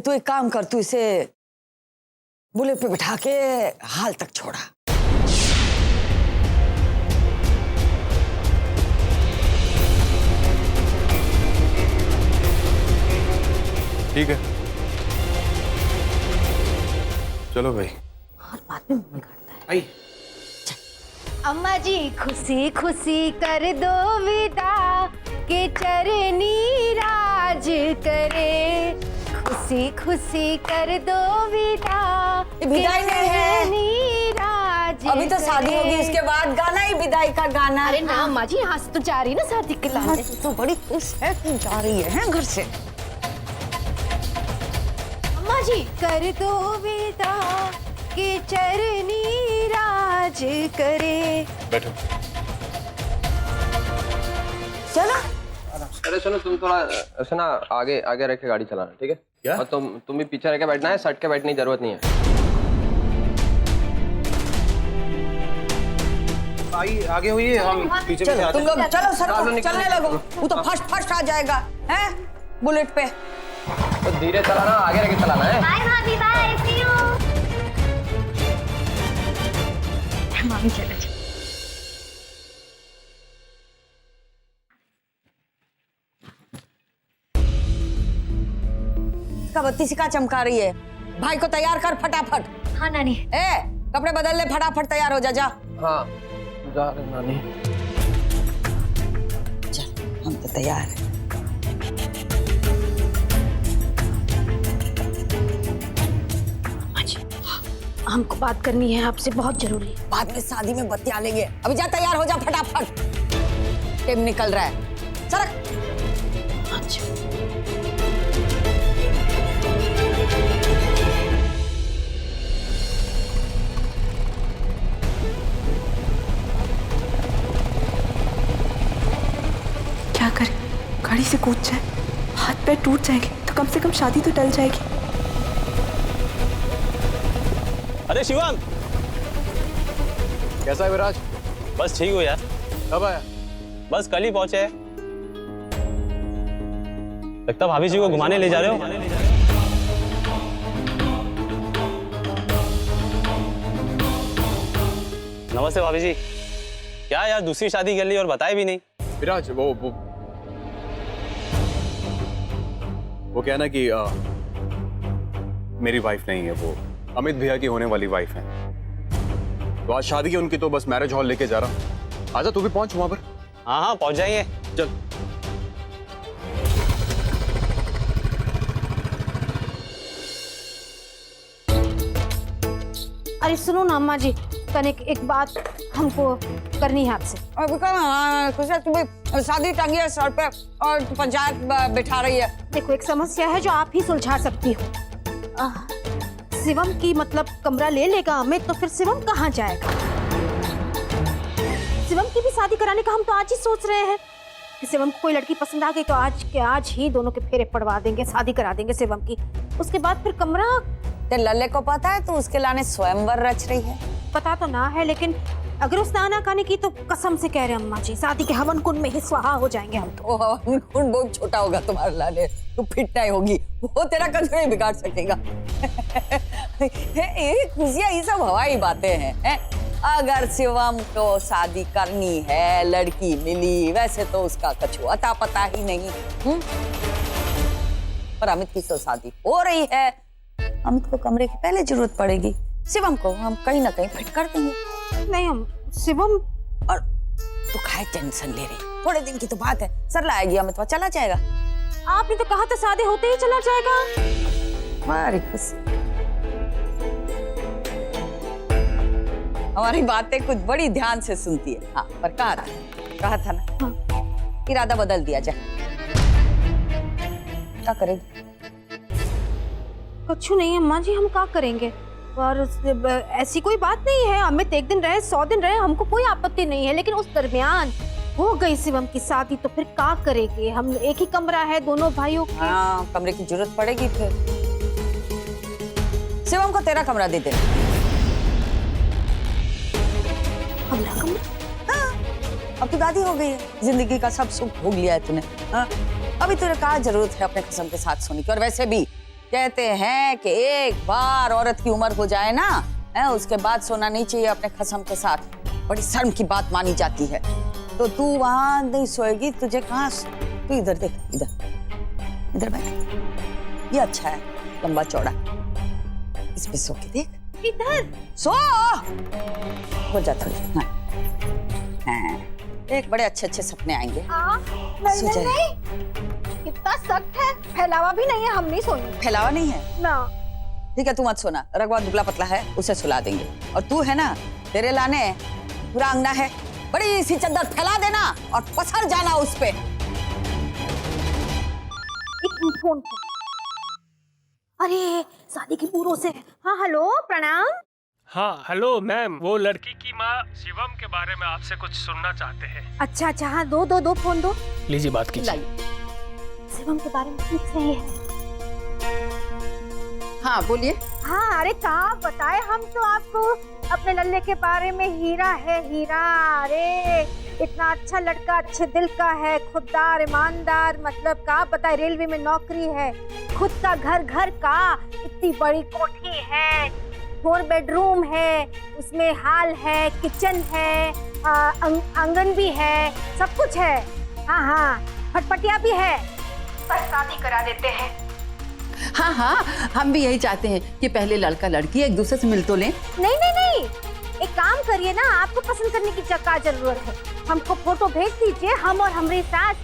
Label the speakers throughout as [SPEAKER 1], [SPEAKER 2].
[SPEAKER 1] तू एक काम कर, तू इसे बुलेट पे बिठा के हाल तक छोड़ा।
[SPEAKER 2] ठीक है, चलो भाई।
[SPEAKER 3] और बाद में मम्मी काटता है।
[SPEAKER 2] आई
[SPEAKER 4] अम्मा जी खुशी खुशी कर दो विदा के चरनी राज करे, खुशी खुशी कर दो विदा
[SPEAKER 1] विदाई नहीं है,
[SPEAKER 4] राज
[SPEAKER 1] अभी तो शादी होगी, उसके बाद गाना ही विदाई का गाना।
[SPEAKER 4] अरे ना अम्मा जी, यहाँ से तो जा रही ना शादी के लाने।
[SPEAKER 1] तो बड़ी खुश है, तू जा रही है घर से।
[SPEAKER 4] अम्मा जी कर दो विदा के चरनी राज करे।
[SPEAKER 2] बैठो।
[SPEAKER 1] चलो
[SPEAKER 5] अरे सुनो, तुम थोड़ा ऐसे ना आगे आगे रख के गाड़ी चलाना, ठीक है?
[SPEAKER 2] क्या?
[SPEAKER 5] और तुम भी पीछे रह के बैठना है, सट के बैठने की जरूरत नहीं है।
[SPEAKER 2] आई आगे हुई है, हम पीछे
[SPEAKER 1] चलो
[SPEAKER 2] आते
[SPEAKER 1] तुम
[SPEAKER 2] हैं।
[SPEAKER 1] लोग चलो सर, चलने लगो। वो तो फर्स्ट फर्स्ट आ जाएगा हैं बुलेट पे।
[SPEAKER 5] तो धीरे चलाना, आगे रह के चलाना है।
[SPEAKER 4] बाय भाभी, बाय, सी यू। मामी चलो।
[SPEAKER 1] इसका बत्ती सिक्का चमका रही है। भाई को तैयार कर फटाफट।
[SPEAKER 4] हाँ नानी।
[SPEAKER 1] ए कपड़े बदल ले, फटाफट तैयार हो जा। जा
[SPEAKER 5] हाँ जा रहे नानी।
[SPEAKER 1] चल हम तो तैयार हैं।
[SPEAKER 3] हमको बात करनी है आपसे, बहुत जरूरी है।
[SPEAKER 1] बाद में शादी में बत्तियां लेंगे, अभी जा तैयार हो जा फटाफट। टाइम निकल रहा है, सरक।
[SPEAKER 3] अच्छा
[SPEAKER 6] क्या करें, गाड़ी से कूद जाए, हाथ पैर टूट जाएंगे तो कम से कम शादी तो टल जाएगी।
[SPEAKER 7] अरे शिवम,
[SPEAKER 2] कैसा है विराज?
[SPEAKER 7] बस ठीक हो यार।
[SPEAKER 2] कब आया?
[SPEAKER 7] बस कल ही पहुंचे हैं। लगता भाभी जी को घुमाने ले जा रहे हो। नमस्ते भाभी जी। क्या यार, दूसरी शादी कर ली और बताए भी नहीं।
[SPEAKER 2] विराज वो क्या ना कि मेरी वाइफ नहीं है, वो अमित भैया की होने वाली वाइफ है। तो आज शादी है उनकी, तो बस मैरिज हॉल लेके जा रहा हूँ। आजा तू भी पहुंच वहां पर।
[SPEAKER 7] हाँ हाँ पहुंच जाएंगे।
[SPEAKER 2] चल।
[SPEAKER 3] अरे सुनो ना अम्मा जी, कनिक एक बात हमको करनी है आपसे।
[SPEAKER 1] खुशी तुम्हें शादी टंगी है सर पे और पंचायत बिठा रही है।
[SPEAKER 3] देखो एक समस्या है जो आप ही सुलझा सकती हो। शिवम की मतलब कमरा ले लेगा अमित, तो फिर शिवम कहाँ जाएगा? शिवम की भी शादी कराने का हम तो आज ही सोच रहे हैं कि शिवम को कोई लड़की पसंद आ गई तो आज के आज ही दोनों के फेरे पड़वा देंगे, शादी करा देंगे शिवम की। उसके बाद फिर कमरा।
[SPEAKER 1] ते लल्ले को पता है तू उसके लाने स्वयंवर रच रही है?
[SPEAKER 3] पता तो ना है, लेकिन अगर उसने आनाकानी की तो कसम से कह रहे अम्मा जी, शादी के हवन कुंड में ही स्वाहा हो जाएंगे हम तो।
[SPEAKER 1] वो हवन कुंड बहुत छोटा होगा तुम्हारे लाले, तू फिट नहीं होगी, वो तेरा कुछ नहीं बिगाड़ सकेगा। खुशियाँ ये सब हवाई बातें हैं। अगर शिवम को शादी करनी है, लड़की मिली, वैसे तो उसका कुछ अता पता ही नहीं। पर अमित की तो शादी हो रही है, अमित को कमरे की पहले जरूरत पड़ेगी, शिवम को हम कहीं ना कहीं फिट कर देंगे।
[SPEAKER 3] नहीं हम शिवम।
[SPEAKER 1] और तू काहे टेंशन ले रही, थोड़े दिन की तो बात है, सरला आएगी, अमित वहाँ चला जाएगा।
[SPEAKER 3] आपने तो कहा था शादी होते ही चला जाएगा।
[SPEAKER 1] हमारी खुशी, हमारी बातें कुछ बड़ी ध्यान से सुनती है। हाँ पर कहा था ना। हाँ। इरादा बदल दिया जाए, क्या करेगी?
[SPEAKER 3] कुछ नहीं अम्मा जी, हम क्या करेंगे? और ऐसी कोई बात नहीं है, अमित एक दिन रहे 100 दिन रहे, हमको कोई आपत्ति नहीं है, लेकिन उस दरमियान हो गई शिवम की शादी तो फिर क्या करेंगे? हम एक ही कमरा है दोनों भाइयों के।
[SPEAKER 1] हाँ कमरे की जरूरत पड़ेगी फिर। शिवम को तेरा कमरा दे दे।
[SPEAKER 3] कमरा?
[SPEAKER 1] हाँ, अब तो दादी हो गई है, जिंदगी का सब सुख भोग लिया है तूने। हाँ, अभी तुझे कहाँ जरूरत है अपने कसम के साथ सोने की? और वैसे भी कहते हैं कि एक बार औरत की उम्र हो जाए ना, उसके बाद सोना नहीं चाहिए अपने खसम के साथ। बड़ी शर्म की बात मानी जाती है। तो तू वहां नहीं सोएगी, तुझे कहाँ, तू इधर देख, इधर इधर बैठ, ये अच्छा है, लंबा चौड़ा, इस पे सो के देख,
[SPEAKER 3] इधर
[SPEAKER 1] सो हो जाता है। हाँ, एक बड़े अच्छे अच्छे सपने आएंगे। सो जाए।
[SPEAKER 3] नहीं, कितना सख्त है, फैलावा भी नहीं है, हम नहीं सोएंगे।
[SPEAKER 1] फैलावा नहीं है
[SPEAKER 3] ना।
[SPEAKER 1] ठीक है, तू मत सोना, रघुआ दुबला पतला है, उसे सुला देंगे। और तू है ना, तेरे लाने पूरा अंगना है, बड़ी सी चादर फैला देना और पसर जाना उस पे।
[SPEAKER 3] एक फोन को। अरे शादी की पूर्व से। हाँ हेलो, प्रणाम।
[SPEAKER 8] हाँ हेलो मैम, वो लड़की की माँ शिवम के बारे में आपसे कुछ सुनना चाहते हैं।
[SPEAKER 3] अच्छा अच्छा, हाँ दो फोन दो।
[SPEAKER 8] लीजिए बात कीजिए।
[SPEAKER 3] शिवम के बारे में पूछ रही है।
[SPEAKER 1] हाँ बोलिए।
[SPEAKER 3] हाँ अरे कहाँ बताए हम तो आपको अपने लल्ले के बारे में। हीरा है हीरा, अरे इतना अच्छा लड़का, अच्छे दिल का है, खुददार, ईमानदार, मतलब कहाँ बताए, रेलवे में नौकरी है, खुद का घर का, इतनी बड़ी कोठी है, 4 बेडरूम है, उसमें हॉल है, किचन है, आंगन भी है, सब कुछ है। हाँ हाँ, फटफटिया भी है। बस शादी करा देते हैं।
[SPEAKER 9] हाँ हाँ, हम भी यही चाहते हैं कि पहले लड़का लड़की एक दूसरे से मिल तो लें।
[SPEAKER 3] नहीं नहीं नहीं, एक काम करिए ना, आपको पसंद करने की क्या जरूरत है, हमको फोटो भेज दीजिए, हम और हमारी सास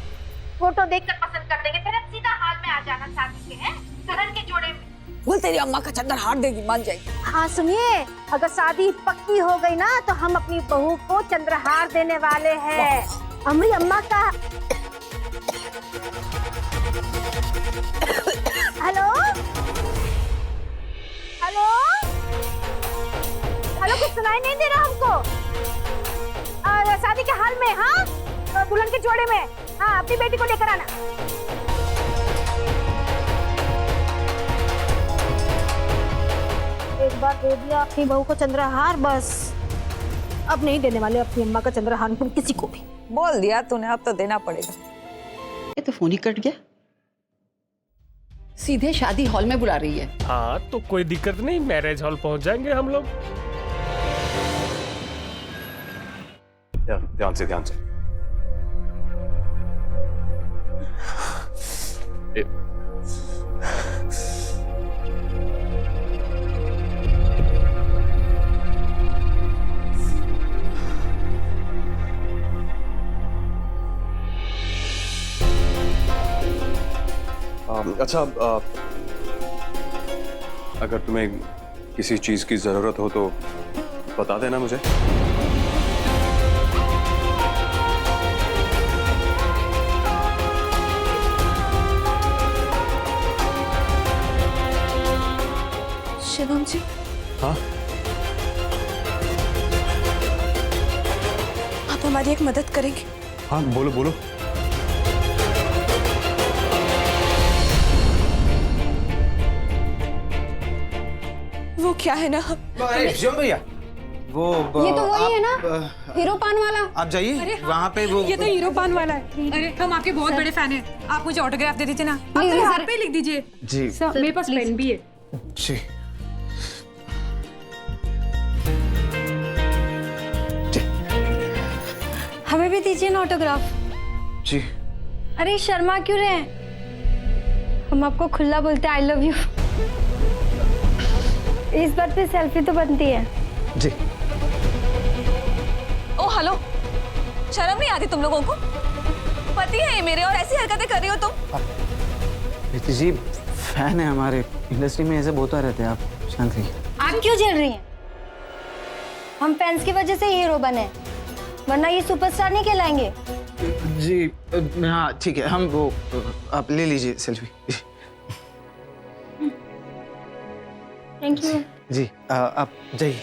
[SPEAKER 3] फोटो देखकर पसंद कर देंगे, फिर आप सीधा हाल में आ जाना शादी के, हैं दुल्हन के जोड़े में।
[SPEAKER 1] बोल, तेरी अम्मा का चंदन हार देगी, मान जाएगी।
[SPEAKER 3] हाँ सुनिए, अगर शादी पक्की हो गई ना तो हम अपनी बहू को चंद्रहार देने वाले हैं। हमारी अम्मा का। हेलो हेलो हेलो, कुछ सुनाई नहीं दे रहा हमको। शादी के हाल में, हाँ दुल्हन के जोड़े में, हाँ अपनी बेटी को लेकर आना। एक बार दे दिया अपनी बहू को चंद्रहार, बस अब नहीं देने वाले अपनी अम्मा का चंद्रहार तुम किसी को भी।
[SPEAKER 1] बोल दिया तूने, अब तो देना पड़ेगा।
[SPEAKER 9] ये तो फोन ही कट गया। सीधे शादी हॉल में बुला रही है।
[SPEAKER 8] हाँ तो कोई दिक्कत नहीं, मैरिज हॉल पहुंच जाएंगे हम लोग।
[SPEAKER 2] ध्यान से ध्यान से। अच्छा, अगर तुम्हें किसी चीज की जरूरत हो तो बता देना मुझे।
[SPEAKER 6] शिवम जी,
[SPEAKER 2] हाँ
[SPEAKER 6] आप हमारी एक मदद करेंगे?
[SPEAKER 2] हाँ, बोलो बोलो।
[SPEAKER 6] वो क्या है ना,
[SPEAKER 10] शिवम भैया, वो
[SPEAKER 3] ये तो वही है ना, हीरो पान वाला।
[SPEAKER 10] आप जाइए वहाँ पे, वो
[SPEAKER 11] ये तो हीरो पान वाला है। अरे हम आपके बहुत बड़े फैन हैं, आप मुझे ऑटोग्राफ दे दीजिए ना, आप मेरे हाथ पे लिख दीजिए।
[SPEAKER 10] जी
[SPEAKER 11] सर, मेरे पास पेन भी है।
[SPEAKER 10] जी
[SPEAKER 4] हमें भी दीजिए ना ऑटोग्राफ।
[SPEAKER 10] जी।
[SPEAKER 4] अरे शर्मा क्यों रहे हैं, हम आपको खुला बोलते हैं आई लव यू। इस बात पे सेल्फी तो बनती है।
[SPEAKER 10] जी।
[SPEAKER 11] ओ हेलो, शर्म नहीं आती तुम लोगों को? पति है ये मेरे और ऐसी हरकतें कर रही हो तुम।
[SPEAKER 10] प्रीति जी फैन है हमारे, इंडस्ट्री में ऐसे बोलते रहते हैं, आप शांत रहिए।
[SPEAKER 4] आप क्यों जल रही हैं? हम फैंस की वजह से हीरो बने, वरना ये सुपरस्टार नहीं कहलाएंगे।
[SPEAKER 10] जी हाँ ठीक है, हम वो आप ले लीजिए सेल्फी।
[SPEAKER 4] Thank you.
[SPEAKER 10] जी आप जाइए।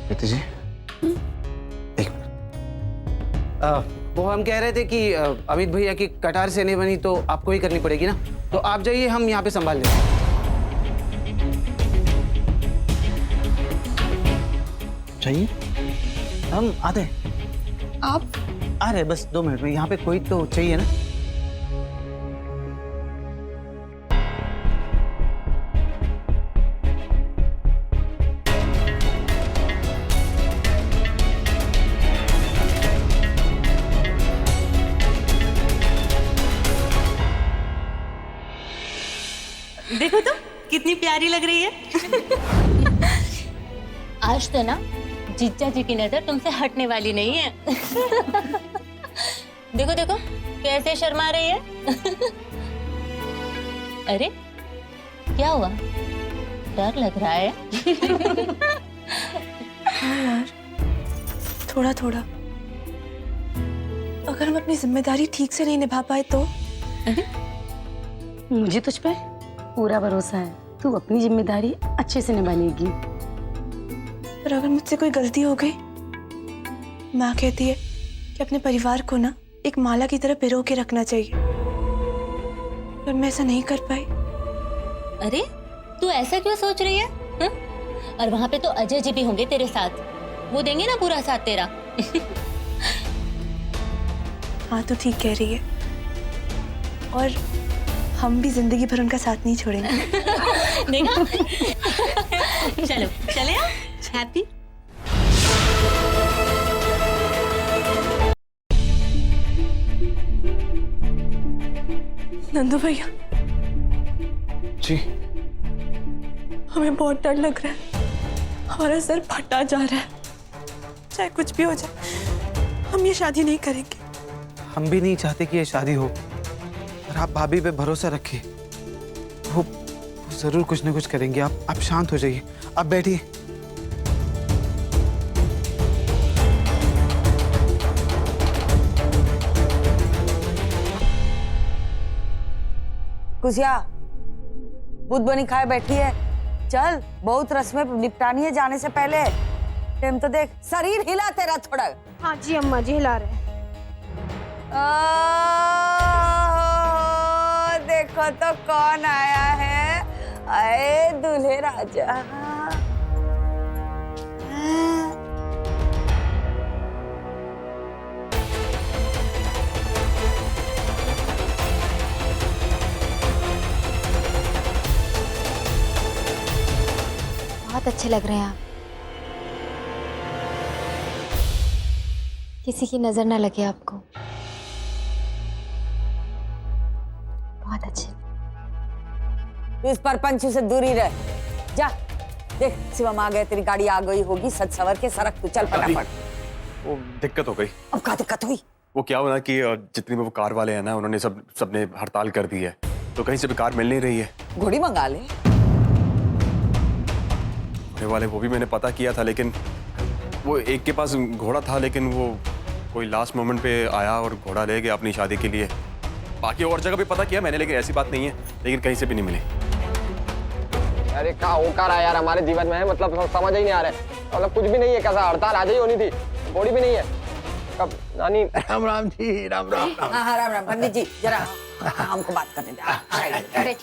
[SPEAKER 10] प्रीति जी एक मिनट, वो हम कह रहे थे कि अमित भैया की कटार से नहीं बनी तो आपको ही करनी पड़ेगी ना, तो आप जाइए, हम यहाँ पे संभाल लेंगे। चाहिए, हम आते हैं।
[SPEAKER 6] आप
[SPEAKER 10] आ रहे, बस 2 मिनट में, यहाँ पे कोई तो चाहिए ना।
[SPEAKER 12] देखो तो कितनी प्यारी लग रही है।
[SPEAKER 13] आज तो ना जीजा जी की नजर तुमसे हटने वाली नहीं है। देखो देखो कैसे शर्मा रही है। अरे क्या हुआ, डर लग रहा है?
[SPEAKER 6] हाँ यार, थोड़ा थोड़ा। अगर हम अपनी जिम्मेदारी ठीक से नहीं निभा पाए तो?
[SPEAKER 14] मुझे तुझ पे पूरा भरोसा है, तू अपनी जिम्मेदारी अच्छे से निभाएगी।
[SPEAKER 6] पर अगर मुझसे कोई गलती हो गई, माँ कहती है कि अपने परिवार को ना एक माला की तरह पिरो के रखना चाहिए, पर मैं ऐसा नहीं कर पाई।
[SPEAKER 13] अरे तू ऐसा क्यों सोच रही है? हा? और वहां पे तो अजय जी भी होंगे तेरे साथ, वो देंगे ना पूरा साथ तेरा।
[SPEAKER 6] हाँ तो ठीक कह रही है, और हम भी जिंदगी भर उनका साथ नहीं छोड़ेंगे।
[SPEAKER 13] देखा? चलो चले हैप्पी।
[SPEAKER 6] नंदू भैया
[SPEAKER 2] जी,
[SPEAKER 6] हमें बहुत डर लग रहा है, हमारा सर फटा जा रहा है। चाहे कुछ भी हो जाए, हम ये शादी नहीं करेंगे।
[SPEAKER 10] हम भी नहीं चाहते कि ये शादी हो, और आप भाभी पे भरोसा रखिए, वो जरूर कुछ ना कुछ करेंगे। आप शांत हो जाइए, आप बैठिए।
[SPEAKER 1] कुसिया दूध बनी खाए बैठी है, चल बहुत रस्में निपटानी है जाने से पहले। टाइम तो देख, शरीर हिला तेरा थोड़ा।
[SPEAKER 3] हाँ जी अम्मा जी हिला रहे हैं।
[SPEAKER 1] देखो तो कौन आया है, आए दूल्हे राजा।
[SPEAKER 3] बहुत अच्छे लग रहे हैं आप। किसी की नजर ना लगे आपको, बहुत अच्छे।
[SPEAKER 1] तू इस परपंच से दूरी रह, जा। देख शिवम आ गए, तेरी गाड़ी आ गई होगी, सज सवर के सरक तू, चल फटाफट।
[SPEAKER 2] वो दिक्कत हो गई।
[SPEAKER 1] अब क्या दिक्कत हुई?
[SPEAKER 2] वो क्या हुआ ना कि जितने भी वो कार वाले हैं ना, उन्होंने सबने हड़ताल कर दी है, तो कहीं से भी कार मिल नहीं रही है।
[SPEAKER 1] घोड़ी मंगा ले।
[SPEAKER 2] घोड़े वाले वो भी मैंने पता किया था, लेकिन वो एक के पास घोड़ा था, लेकिन वो कोई लास्ट मोमेंट पे आया और घोड़ा ले गया अपनी शादी के लिए। बाकी और जगह भी पता किया मैंने, लेकिन ऐसी बात नहीं है, लेकिन कहीं से भी नहीं मिले।
[SPEAKER 5] अरे क्या होकर आया यार हमारे जीवन में है, मतलब समझ ही नहीं आ रहा है, मतलब कुछ भी नहीं है। कैसा हड़ताल आज ही होनी थी, घोड़ी भी नहीं है। कब नानी?
[SPEAKER 15] राम राम जी, राम राम।
[SPEAKER 1] हाँ राम राम। पंडित जी जरा हमको बात करने दे।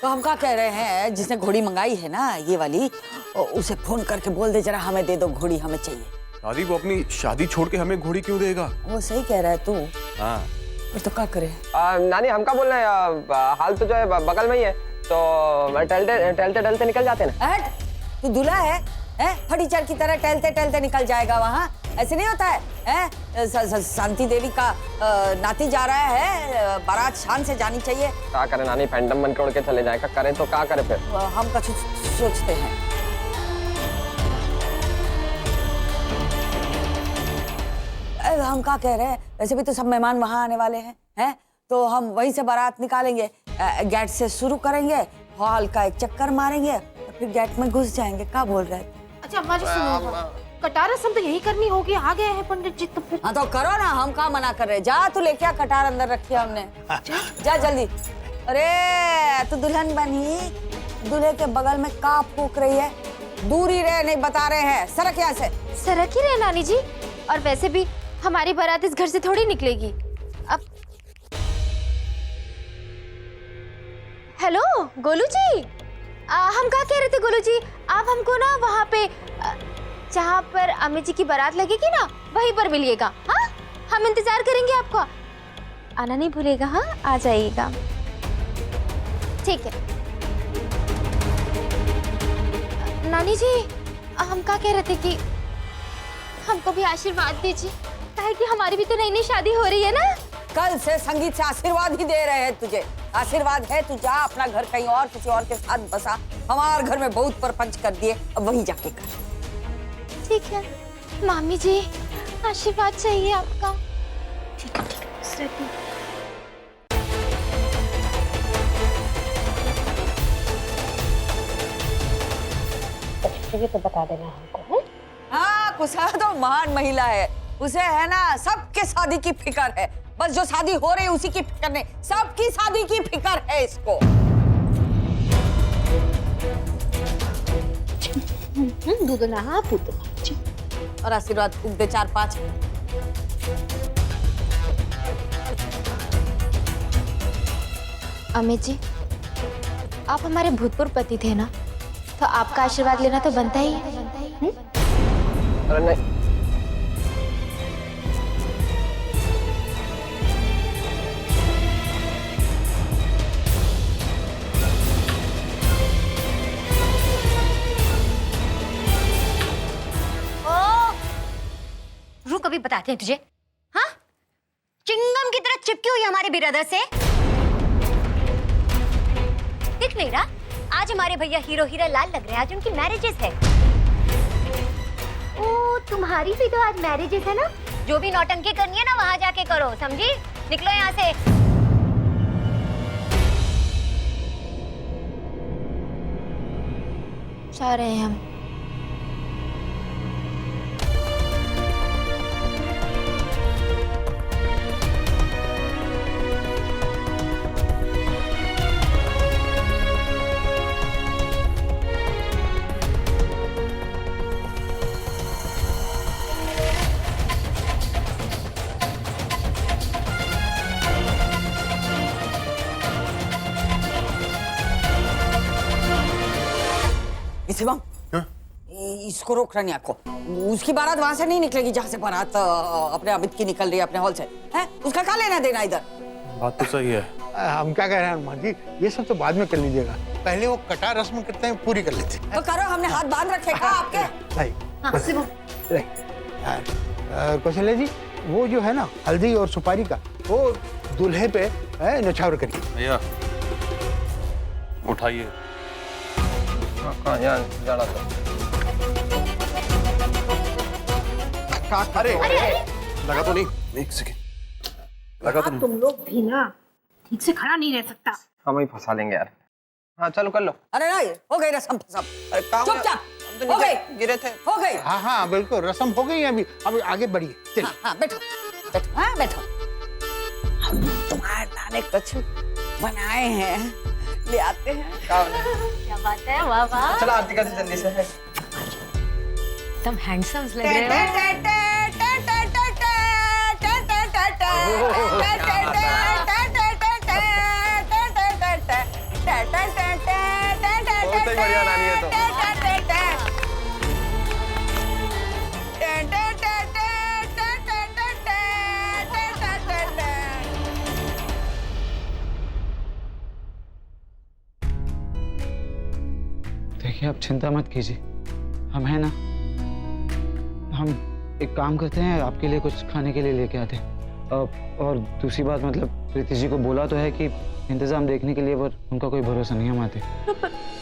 [SPEAKER 1] तो हम क्या कह रहे हैं, जिसने घोड़ी मंगाई है ना ये वाली, उसे फोन करके बोल दे जरा, हमें दे दो घोड़ी, हमें चाहिए।
[SPEAKER 2] दादी वो अपनी शादी छोड़ के हमें घोड़ी क्यों देगा?
[SPEAKER 1] वो सही कह रहा है तू।
[SPEAKER 2] हाँ
[SPEAKER 1] तो क्या करे?
[SPEAKER 5] नानी हम क्या बोल रहे हैं, हाल तो जो है बगल में ही है, तो टहलते टहलते निकल जाते ना।
[SPEAKER 1] तू दूल्हा है, फटीचर की तरह टहलते टहलते निकल जाएगा वहाँ? ऐसे नहीं होता है, शांति देवी का नाती जा रहा है, बारात शान से जानी चाहिए।
[SPEAKER 5] क्या करे नानी, फैंटम बन के उड़ के चले जाएगा, करे तो क्या करे फिर?
[SPEAKER 1] हम कुछ सोचते हैं। हम क्या कह रहे हैं, वैसे भी तो सब मेहमान वहाँ आने वाले हैं, तो हम वहीं से बारात निकालेंगे, गेट से शुरू करेंगे, हॉल का एक चक्कर मारेंगे, फिर गेट में घुस जाएंगे। क्या बोल रहे हैं?
[SPEAKER 3] अच्छा अम्मा जी सुनो, कटार रस्म तो यही करनी होगी, आ गए हैं पंडित जी तो फिर।
[SPEAKER 1] हाँ तो करो ना, हम कहाँ मना कर रहे। जा तू लेके आ, कटार अंदर रखी हमने, जा जल्दी। अरे तू दुल्हन बनी, दूल्हे के बगल में का फूक रही है? दूरी रहे, नहीं बता रहे हैं, सरक यहाँ से।
[SPEAKER 3] सरक ही रहे नानी जी, और वैसे भी हमारी बारात इस घर से थोड़ी निकलेगी अब। हेलो गोलू जी, हम क्या कह रहे थे गोलू जी, आप हमको ना वहाँ पे जहाँ पर अमित जी की बारात लगेगी ना, वहीं पर मिलिएगा। हाँ हम इंतजार करेंगे आपका, आना नहीं भूलेगा। हाँ आ जाइएगा, ठीक है। नानी जी हम क्या कह रहे थे कि हमको भी आशीर्वाद दीजिए, काहे कि हमारी भी तो नई नई शादी हो रही है ना।
[SPEAKER 1] कल से संगीत से आशीर्वाद ही दे रहे हैं तुझे, आशीर्वाद है, तू जा अपना घर कहीं और किसी और के साथ बसा। हमारे घर में बहुत परपंच कर दिए, अब वहीं जाके कर।
[SPEAKER 3] ठीक है मामी जी, आशीर्वाद चाहिए आपका। ठीक है बस रहती हूँ।
[SPEAKER 1] तो बता देना हमको। हाँ, कुशा तो महान महिला है, उसे है ना सबके शादी की फिक्र है। बस जो शादी हो रही है उसी की फिक्र नहीं, सबकी शादी की फिक्र है इसको।
[SPEAKER 3] दूध ना पूत
[SPEAKER 1] और आशीर्वाद फूक दे 4-5।
[SPEAKER 3] अमित जी, आप हमारे भूतपूर्व पति थे ना, तो आपका आशीर्वाद लेना तो बनता ही है।
[SPEAKER 5] अरे नहीं,
[SPEAKER 4] रुक अभी बताते हैं तुझे। हाँ, चिंगम की तरह चिपकी हुई हमारे बिरादर से। दिख नहीं रहा? आज हमारे भैया हीरो हीरा लाल लग रहे हैं, आज उनकी मैरिजेस है। ओ, तुम्हारी भी तो आज मैरिजेस है ना? जो भी नौटंकी करनी है ना वहां जाके करो, समझी? निकलो यहाँ से।
[SPEAKER 3] जा रहे हैं हम।
[SPEAKER 1] शिवम, इसको रोक रनिया को। उसकी बारात वहां से नहीं निकलेगी जहाँ से बारात अपने अमित की निकल रही है अपने हॉल से। है? उसका क्या लेना देना इधर?
[SPEAKER 2] बात तो सही है।
[SPEAKER 15] हम क्या कह रहे हैं हनुमान जी, ये सब तो बाद में कर लीजिएगा, पहले वो कटार रस्म करते हैं पूरी कर लेते हैं।
[SPEAKER 1] तो करो, हमने हाथ बांध रखे का आपके।
[SPEAKER 15] कौशल्या जी, वो जो है ना हल्दी और सुपारी का, वो दूल्हे पे न्यौछावर करिए।
[SPEAKER 2] भैया उठाइए। अरे लगा तो नहीं? एक सेकंड, लगा तो नहीं?
[SPEAKER 3] तुम लोग भी ना ठीक से खड़ा नहीं रह सकता।
[SPEAKER 5] हम ही फंसा लेंगे यार। हाँ चलो कर लो।
[SPEAKER 1] अरे नहीं, हो गई रस्म सब। चुपचाप हो गई,
[SPEAKER 5] गिरे थे,
[SPEAKER 1] हो गई।
[SPEAKER 15] हाँ हाँ बिल्कुल, रस्म हो गई। अभी अब आगे बढ़िए, चलिए।
[SPEAKER 1] हाँ, बैठो बैठो, हाँ बैठो। हम तुम्हारे नाने कुछ बनाए हैं, ले आते हैं।
[SPEAKER 4] क्या बात है, वाह वाह।
[SPEAKER 5] चलो आरती का जल्दी से है।
[SPEAKER 4] तुम हैंडसम लग रहे हो।
[SPEAKER 5] बहुत ही बढ़िया नानी है तो।
[SPEAKER 10] देखिए आप चिंता मत कीजिए, हम हैं ना। हम एक काम करते हैं, आपके लिए कुछ खाने के लिए लेके आते हैं। और दूसरी बात, मतलब प्रीति जी को बोला तो है कि इंतजाम देखने के लिए, पर उनका कोई भरोसा नहीं हम आते।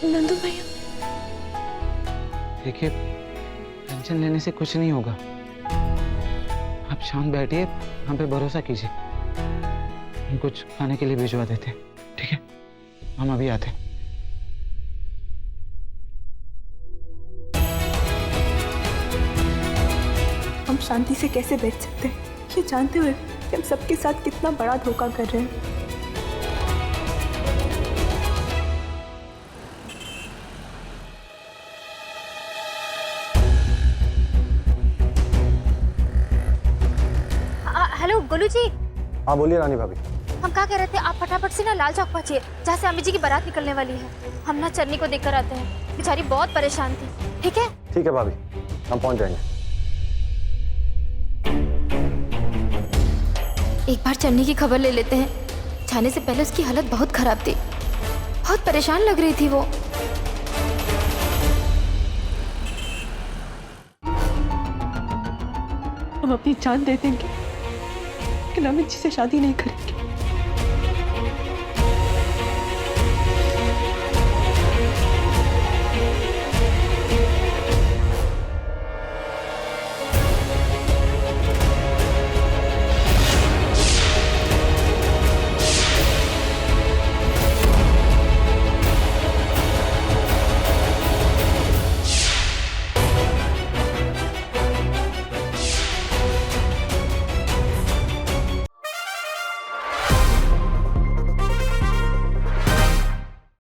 [SPEAKER 6] नंदू भैया,
[SPEAKER 10] देखिए टेंशन लेने से कुछ नहीं होगा, आप शांत बैठिए, हम पे भरोसा कीजिए। हम कुछ खाने के लिए भिजवा देते हैं, ठीक है? हम अभी आते हैं।
[SPEAKER 6] हम शांति से कैसे बैठ सकते हैं ये जानते हुए कि हम सबके साथ कितना बड़ा धोखा कर रहे हैं।
[SPEAKER 3] हेलो गोलू जी।
[SPEAKER 5] हाँ बोलिए रानी भाभी।
[SPEAKER 3] हम क्या कह रहे थे, आप फटाफट से ना लाल चौक पहुंचिए, जहाँ से अमित जी की बारात निकलने वाली है। हम ना चन्नी को देखकर आते हैं, बेचारी बहुत परेशान थी। ठीक है?
[SPEAKER 5] ठीक है भाभी, हम पहुंच जाएंगे।
[SPEAKER 3] एक बार चन्नी की खबर ले लेते हैं। जाने से पहले उसकी हालत बहुत खराब थी, बहुत परेशान लग रही थी वो।
[SPEAKER 6] हम अपनी जान दे देंगे लेकिन अमित जी से शादी नहीं करेंगे।